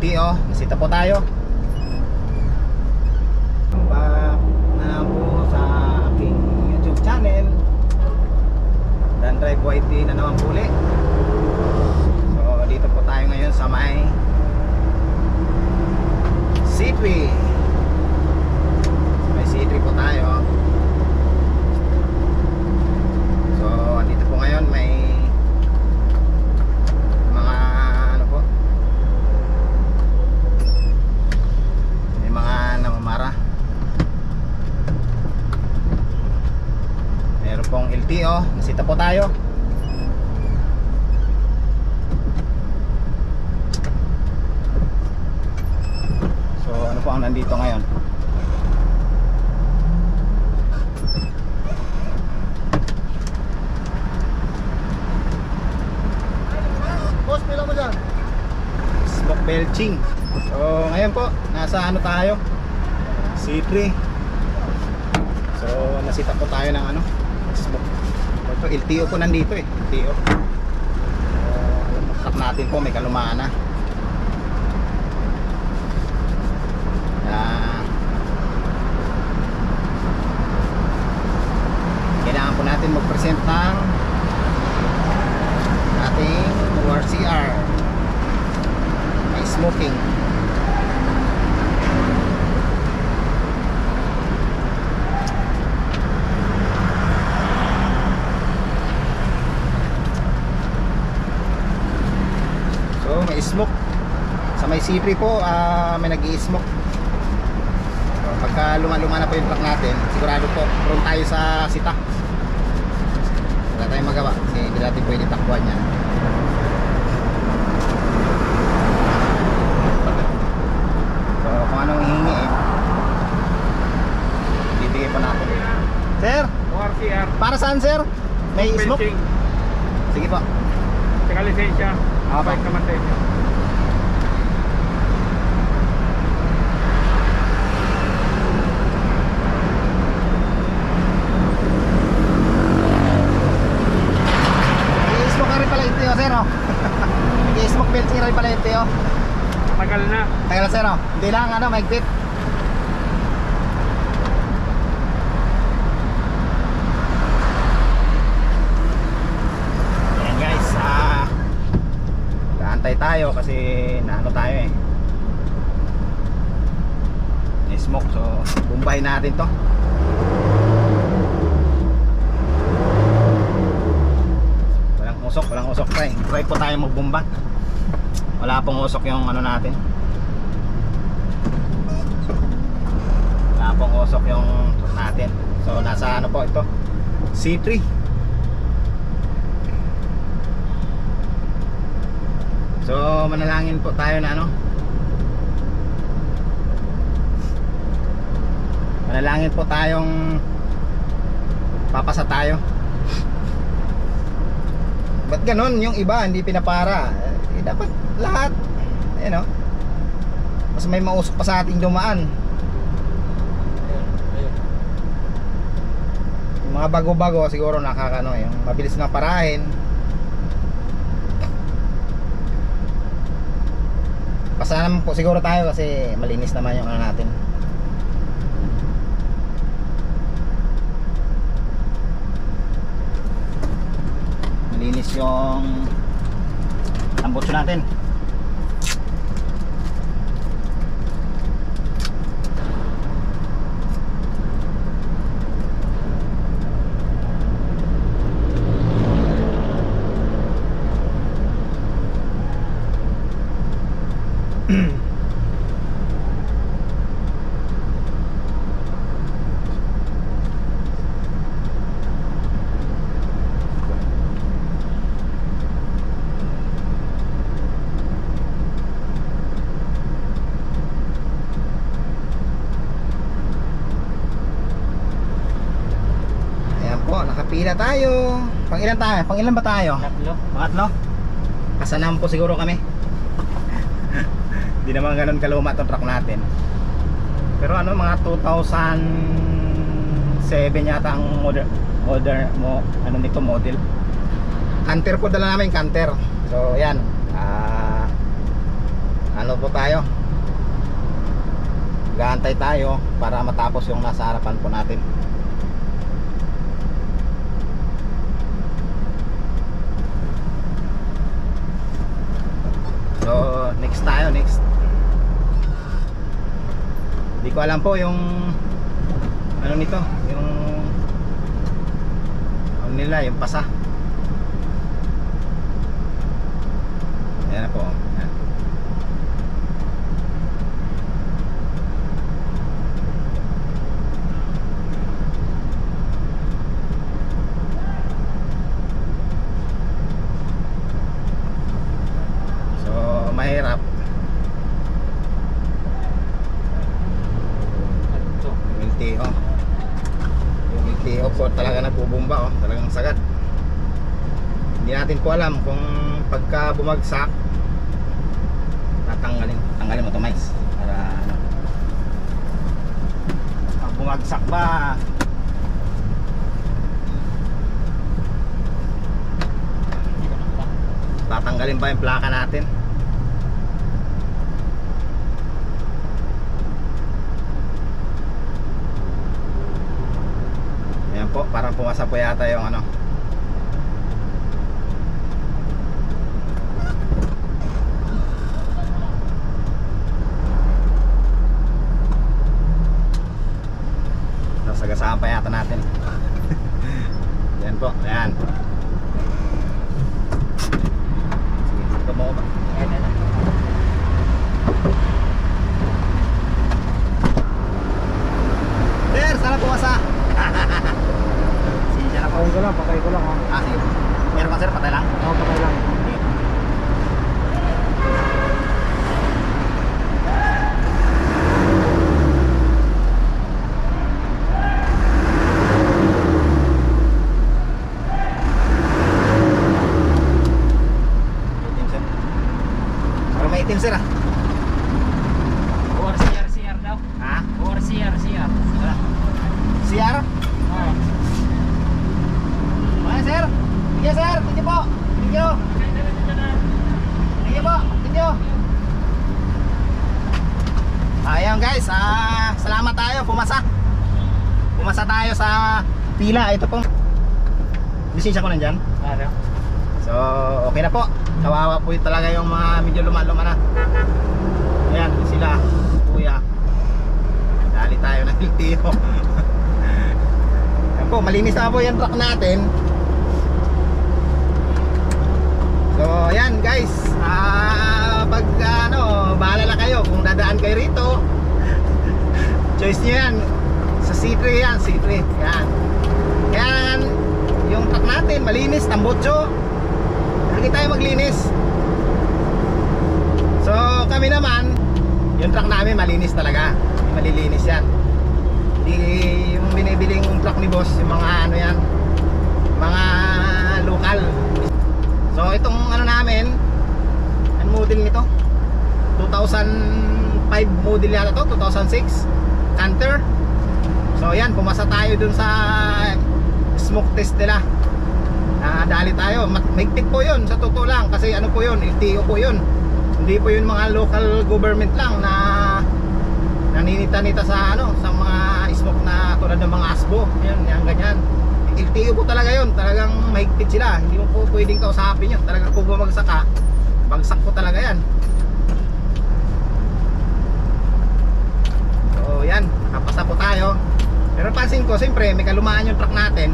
LTO, nasita po tayo. Back na po sa aking YouTube channel, Dan Drive YT na naman puli. So dito po tayo ngayon sa may C3. Sa may C3 po tayo. So dito po ngayon may mga ano po, may mga namamara. Meron pong LTO, nasita po tayo. So ano po ang nandito ngayon? Boss, pila mo dyan? Smoke belching. So ngayon po, nasa ano tayo? C3. So nasita po tayo ng ano? Smoke. Ito LTO po nandito eh, LTO. So natin po may kalumaan na. Kailangan po natin mag-present ng ating ORCR. May smoking. So may smoke. Sa may C3 po may nag-i-smoke. So, pagka luma-luma na po yung truck natin, sigurado po prone tayo sa sita. Wala tayong magawa kasi hindi natin pwede takbuhan yan. So kung anong hihingi bibigay po natin. Sir, ORCR. para saan sir? May smoke? Belching. Sige po. Saka lisensya. Okay. Bike naman tayo. I-smoke na rin pala yung tiyo sir oh. I-smoke belching rin pala yung tiyo. Tagal na. Tagal sir oh. Hindi lang ano, maigpit. Ayan guys, kaantay tayo kasi naano tayo eh. May smoke, so bumbahin natin to. Walang usok tayo. Try po tayo magbumba. Wala pong usok yung ano natin. Wala pong usok yung truck natin. So nasa ano po ito? C3. So manalangin po tayo na ano? Manalangin po tayong papasa tayo. Ba't ganon? Yung iba hindi pinapara. Dapat lahat. Ayan o. Mas may mausok pa sa ating dumaan. Yung mga bago-bago siguro nakakano, yung mabilis na parahin. Pasa naman po siguro tayo kasi malinis naman yung ano natin. Malinis yung tambutso natin. Nakapila tayo. Pang ilan tayo? Pang ilan ba tayo? Tatlo. Pangatlo? Kasanam po siguro kami. Hindi naman ganun kaluma itong truck natin. Pero ano, mga 2007 yata ang ano nito, model. Canter po dala namin, Canter. So yan, ano po tayo, gaantay tayo para matapos yung nasa harapan po natin. So next tayo, next. Hindi ko alam po yung ano nito, yung ano nila, yung pasa. Ayan na po. Ayan. So mahirap. Yung LTO. Yung LTO po talaga nagbubumba, oh. Talagang sagad. Hindi natin po alam kung pagka bumagsak tanggalin mo to, mais, para ano, pag bumagsak ba tatanggalin ba yung plaka natin. Ayan po, parang pumasa po yata yung ano. Sagasaan pa yata natin. Yan po, ayan. Sige, dito mo ba? Ayan. Sir, sana pumasa. Sige, siya na po. Patay ko lang ha. Ah, sige. Meron ka sir, patay lang? Oo, patay lang. Sige. Itim sir ah. Or CR daw. Ha? Or CR. CR? Oo. Ayan sir. Sige sir, thank you po. Thank you. Thank you po. Thank you. Ayan guys, salamat tayo, pumasa. Pumasa tayo sa pila. Ito po. Lisensya ko nandyan. Ano? So okay na po. Kawawa po talaga yung mga medyo luma-luma na. Ayan sila, kuya. Dali tayo ng LTO. Ayan po, malinis na po yung truck natin. So ayan guys, pag ano, bahala na kayo kung dadaan kayo rito. Choice nyo yan. Sa C3 yan, C3. Yan. Yan, yung truck natin malinis, tambotso. Lagi tayo maglinis. So kami naman, yung truck namin malinis talaga. Malilinis yan. Hindi yung binibiling truck ni boss, yung mga ano yan, mga local. So itong ano namin, ang model nito 2005 model yata to, 2006 Canter. So yan, pumasa tayo dun sa smoke test nila. Dali tayo, mahigpit po yun sa totoo lang, kasi ano po yun, LTO po yun. Hindi po yun mga local government lang na naninita-nita sa ano, sa mga smoke na tulad ng mga ASBO, yan, yan ganyan. LTO po talaga yun, talagang mahigpit sila. Hindi mo po pwedeng kausapin yun. Talagang kung bumagsak ka, bagsak po talaga yan. So yan, napasa po tayo. Pero pansin ko, siyempre may kalumaan yung truck natin.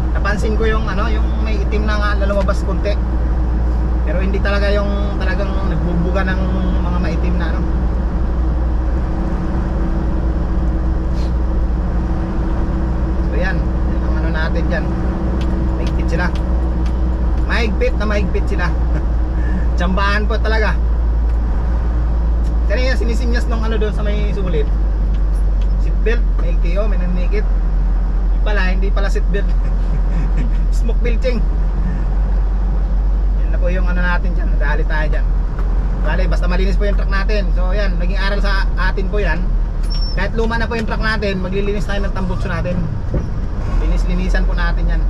Napansin ko yung ano, yung may itim na lumabas konti. Pero hindi talaga yung talagang nagbubuga ng mga maitim na ano. So yan, yan ang ano natin dyan. Mahigpit sila. Mahigpit na mahigpit sila. Tsambahan po talaga. Kanina sinisinyas nung ano doon sa may sulit. Seatbelt, may LTO, may nanikit. Hindi pala seatbelt. Smoke belching. Yan na po yung ano natin dyan. Dali tayo dyan. Dali, basta malinis po yung truck natin. So yan, naging aral sa atin po yan. Kahit luma na po yung truck natin, maglilinis tayo ng tambutso natin. Linis-linisan po natin yan.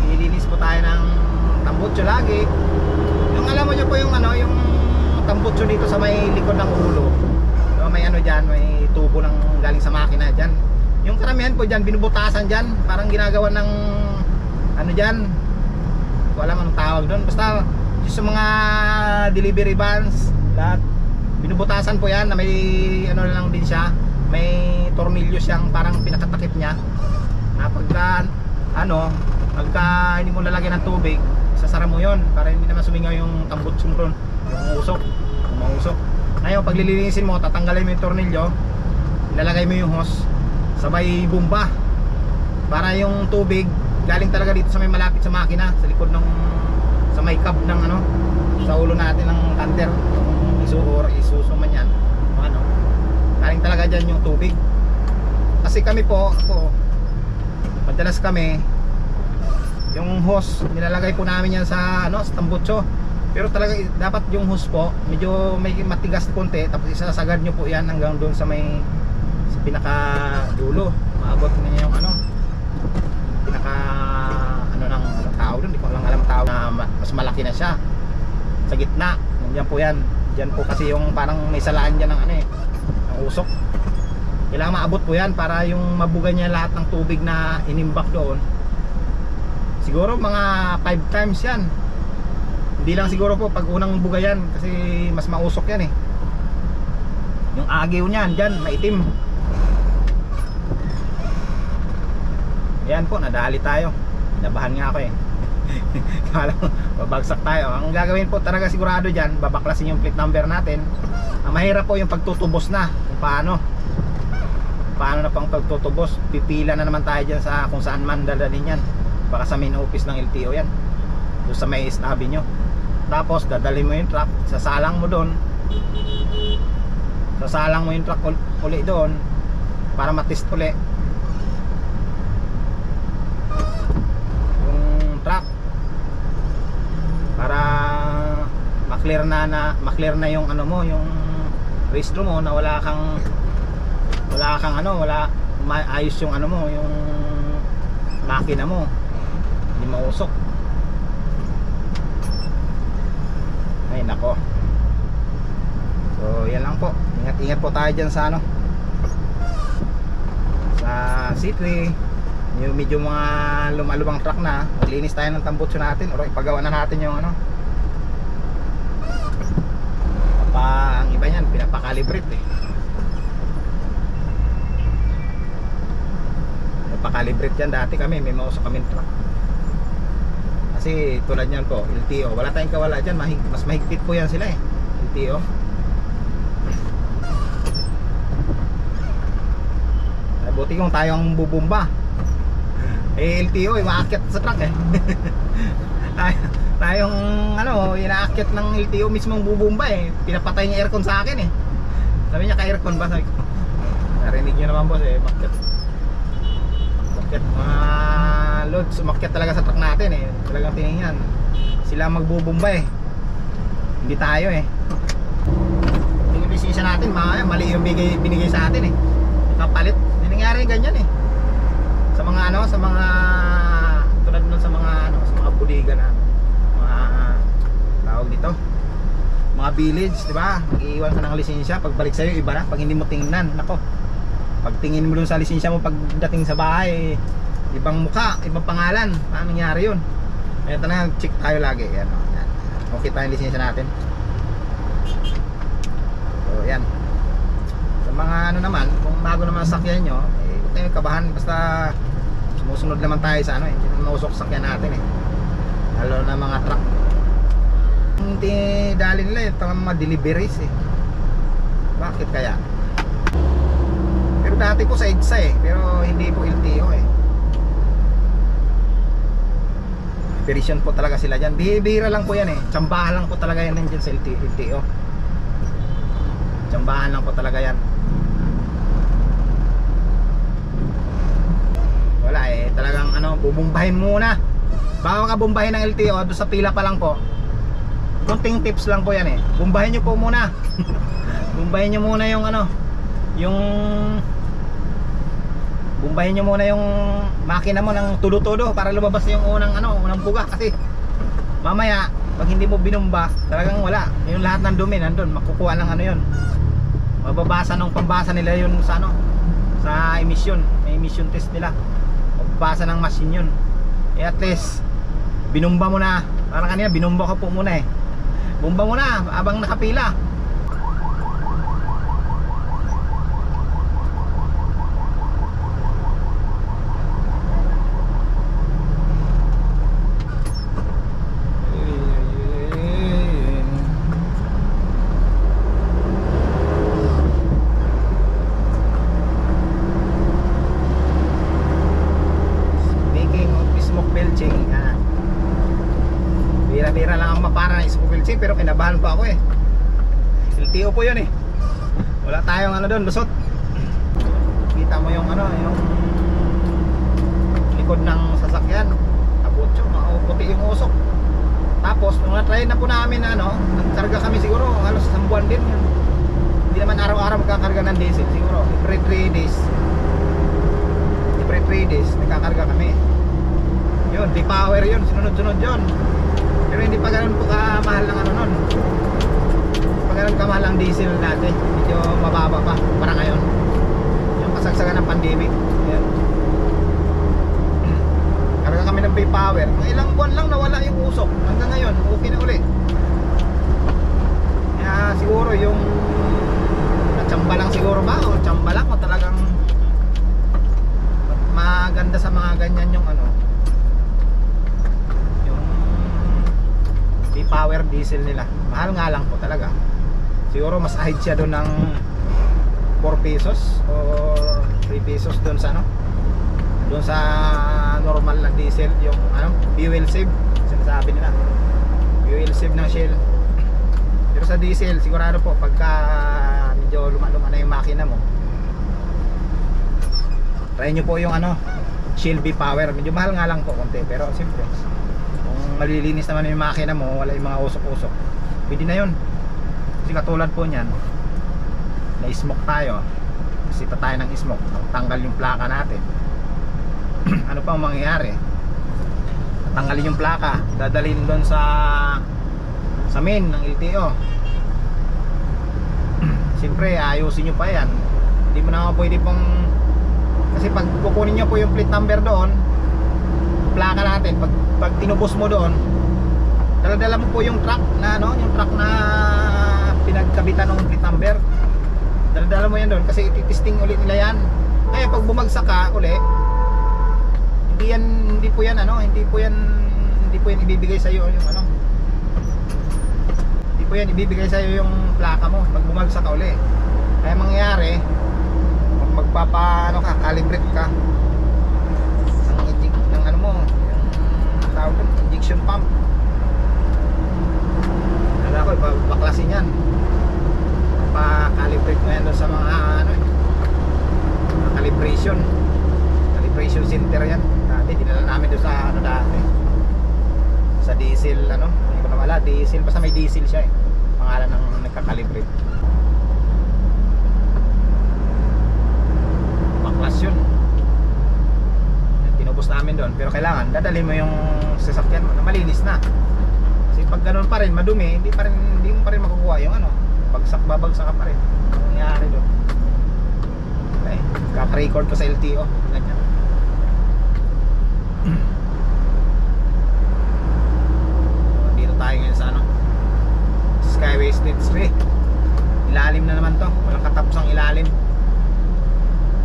Ililinis po tayo ng tambutso lagi. tingnan mo niyo po yung ano, yung tambutso dito sa may likod ng ulo. So, may ano diyan, may tubo ng galing sa makina diyan. Yung karamihan po diyan binubutasan diyan, parang ginagawa ng ano diyan. Wala man ang tawag doon. Basta yung sa mga delivery vans, lahat binubutasan po yan na may ano lang din siya, may tornilyo siyang parang pinakatakip niya. Na pagka ano, pagka hindi mo lalagyan ng tubig, sasara mo yon para hindi naman sumingaw yung tambutso mo ron, yung usok, yung mausok. Ngayon pag lilinisin mo, tatanggalin mo yung tornilyo, ilalagay mo yung hose, sabay bumba para yung tubig galing talaga dito sa may malapit sa makina, sa likod ng sa may cab ng ano, sa ulo natin ng canter, yung isuso man yan, ano, galing talaga dyan yung tubig. Kasi kami po, ako madalas kami yung hose nilalagay po namin yan sa ano, sa tambutso, pero talaga dapat yung hose po medyo may matigas konti, tapos isasagad nyo po yan hanggang doon sa may sa pinaka dulo, maabot niya yung ano, pinaka ano ng tao doon, hindi ko lang alam tao na mas malaki na siya sa gitna, yan po yan. Diyan po kasi yung parang may salaan dyan ng ano eh, ng usok. Kailangan maabot po yan para yung mabugay niya lahat ng tubig na inimbak doon. Siguro mga 5 times yan. Hindi lang siguro po pag unang bugayan kasi mas mausok yan eh. Yung agiw niyan dyan, maitim. Yan po, nadali tayo. Nabahan nga ako eh. Kala mo, babagsak tayo. Ang gagawin po talaga sigurado dyan, babaklasin yung plate number natin. Ang mahirap po yung pagtutubos na. Kung paano na pang pagtutubos. Pipila na naman tayo dyan sa kung saan man dadalhin yan. Baka sa main office ng LTO yan, doon sa may stabi nyo. Tapos dadalhin mo yung truck, sasalang mo doon, sasalang mo yung truck uli doon para matest uli yung truck, para maklear na yung ano mo, yung registro mo, na wala kang ano, maayos yung ano mo, yung makina mo, hindi mausok. Ay nako. So yan lang po, ingat po tayo dyan sa ano, sa C3. Yung medyo mga lumalubang truck na, maglinis tayo ng tambutso natin, o ipagawa na natin yung ano. Ang iba yan, pinapakalibrate eh. Pinapakalibrate yan. Dati kami, may mausok kami truck. Kasi tulad yan po, LTO, wala tayong kawala dyan, mas mahigpit po yan sila eh, LTO. Buti kung tayo ang bubumba eh, LTO eh, maakyat sa truck eh. Tayong ano, inaakyat ng LTO mismong bubumba eh. Pinapatay niya aircon sa akin eh. Sabi niya, ka-aircon ba? Sabi ko, narinig niyo naman boss eh, makyat mga loads, umakyat talaga sa truck natin eh. Talagang tinignan sila magbubumba eh, hindi tayo eh. Yung lisensya natin, mali yung binigay sa atin eh, kapalit. Hindi nangyari ganyan eh sa mga ano, sa mga tulad nun sa mga ano, sa mga bodega na mga tawag dito, mga village, di ba? Mag-iwan ka ng lisensya, pagbalik sa'yo iba na, pag hindi mo tingnan, nako. Pag tingin mo dun sa lisensya mo pagdating sa bahay, ibang mukha, ibang pangalan. Paano nangyari yun? Ito na, check tayo lagi. Yan, yan. Okay tayo yung lisensya natin. So, yan. Sa mga ano naman, kung bago naman sakyan nyo, eh, huwag tayong kabahan. Basta sumusunod naman tayo sa ano eh. Hindi naman mausok sakyan natin eh. Lalo na mga truck. Hindi dali nila yung mga deliveries eh. Bakit kaya? Pero dati po sa EDSA eh, pero hindi po LTO eh. Operation po talaga sila dyan. Bihira lang po yan eh. Tsambahan lang po talaga yan dyan sa LTO. Tsambahan lang po talaga yan. Wala eh, talagang ano, bubumbahin muna. Bago ka bumbahin ng LTO, doon sa pila pa lang po, konting tips lang po yan eh. Bumbahin nyo po muna. Bumbahin nyo muna yung ano, yung bumbahin nyo muna yung makina mo ng tudo-tudo para lumabas yung unang ano, unang buga, kasi mamaya Pag hindi mo binumba, talagang wala. Yung lahat ng dumi nandun, makukuha ng ano yun. Mababasa ng pambasa nila yun sa ano, sa emission. May emission test nila. Mababasa ng machine yun. Eh at least, binumba mo na. Parang kanina, binumba ko po muna eh. Bumba mo na, abang nakapila. Bira-bira lang ako mapara ng smoke filtering, pero kinabahan pa ako eh. LTO po yun eh. Wala tayong ano doon, lusot. Kita mo yung ano, yung likod ng sasakyan. Abotso, maputi yung usok. Tapos nung na-try na po namin ano, nagkarga kami siguro halos isang buwan din yun. Hindi naman araw-araw magkakarga ng diesel siguro. Every 3 days. Every 3 days nagkakarga kami. Yun, di-power yun, sunod-sunod yun. Pero hindi pa ganoon po kamahal ng ano nun. Hindi pa ganoon kamahal ang diesel natin. Medyo mababa pa para ngayon. Yung kasagsagan ng pandemic. Ayan. Karga kami ng pay-power. Mga ilang buwan lang nawala yung usok. Hanggang ngayon, okay na uli. Kaya siguro yung natsamba lang siguro ba? O tsamba lang o talagang maganda sa mga ganyan yung ano, power diesel nila. Mahal nga lang po talaga. Siguro mas ahid siya doon ng 4 pesos or 3 pesos doon sa ano, doon sa normal na diesel, yung ano, fuel save sinasabi nila, fuel save ng Shell. Pero sa diesel sigurado po pagka medyo luma-luma na yung makina mo, try nyo po yung ano, Shell B Power. Medyo mahal nga lang po konti, pero siyempre malilinis naman yung makina mo, wala yung mga usok-usok, pwede na yun. Kasi katulad po nyan, na-smoke tayo, sita tayo ng smoke, tanggal yung plaka natin. Ano pa ang mangyayari? Tanggalin yung plaka, dadalhin doon sa main ng LTO. Siyempre ayusin nyo pa yan. Hindi mo na pwede pong, kasi pag kukunin nyo po yung plate number doon, plaka natin, pag tinubos mo doon, dala-dala mo po yung truck na ano, yung truck na pinagkabitan ng plate number. Dala-dala mo yan doon kasi ititesting ulit nila yan. Kaya pag bumagsak ka uli, hindi po yan ibibigay sa iyo yung ano. Hindi po yan ibibigay sa iyo yung plaka mo pag bumagsak ka uli. Kaya mangyayari, pag calibrate ka ng ano mo, yung tawag doon, injection pump. Nala ko, baklasin yan. Pa-calibrate mo yan doon sa mga ano, calibration center yan. Dati dinala namin doon sa ano dati, sa diesel ano, hindi ko na wala, diesel, basta may diesel siya eh, pangalan ng nagka-calibrate. Baklas yun, tinubos namin doon. Pero kailangan dadalhin mo yung sasakyan mo na malinis na, kasi pag ganoon pa rin madumi, hindi mo pa rin makukuha yung ano, babagsak ka pa rin. Ang nangyayari doon, okay, kaka-record ko sa LTO ganyan. Dito tayo ngayon sa ano, Skyway State Street. Ilalim na naman to, walang katapos ang ilalim.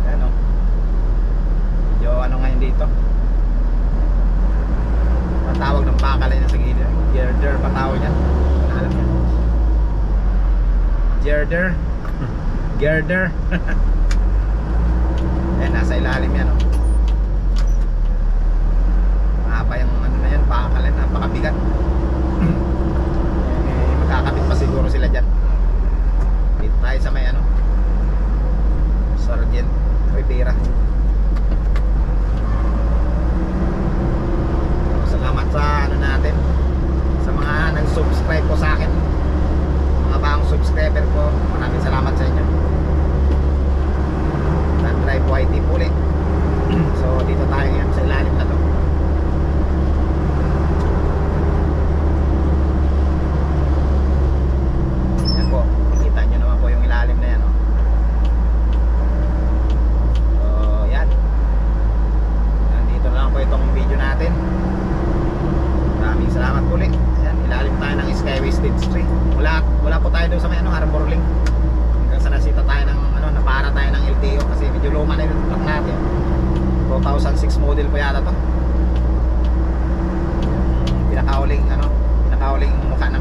Ayan o, medyo ano ngayon dito, patawag ng bakal na sa gilid, girder patawag yan, alam yan, girder. Ayan, nasa ilalim yan o. Mahaba yung ano na yan, bakal yan, napakabigat. Magkakabit pa siguro sila dyan. Dito tayo sa may ano, Sergeant Rivera. Salamat sa ano natin, sa mga nag-subscribe po sa akin, mga bagong subscriber ko, maraming salamat sa inyo. Dan Drive YT po ulit. 2006 model po yata to. Pinakauling ano, pinakauling mukha ng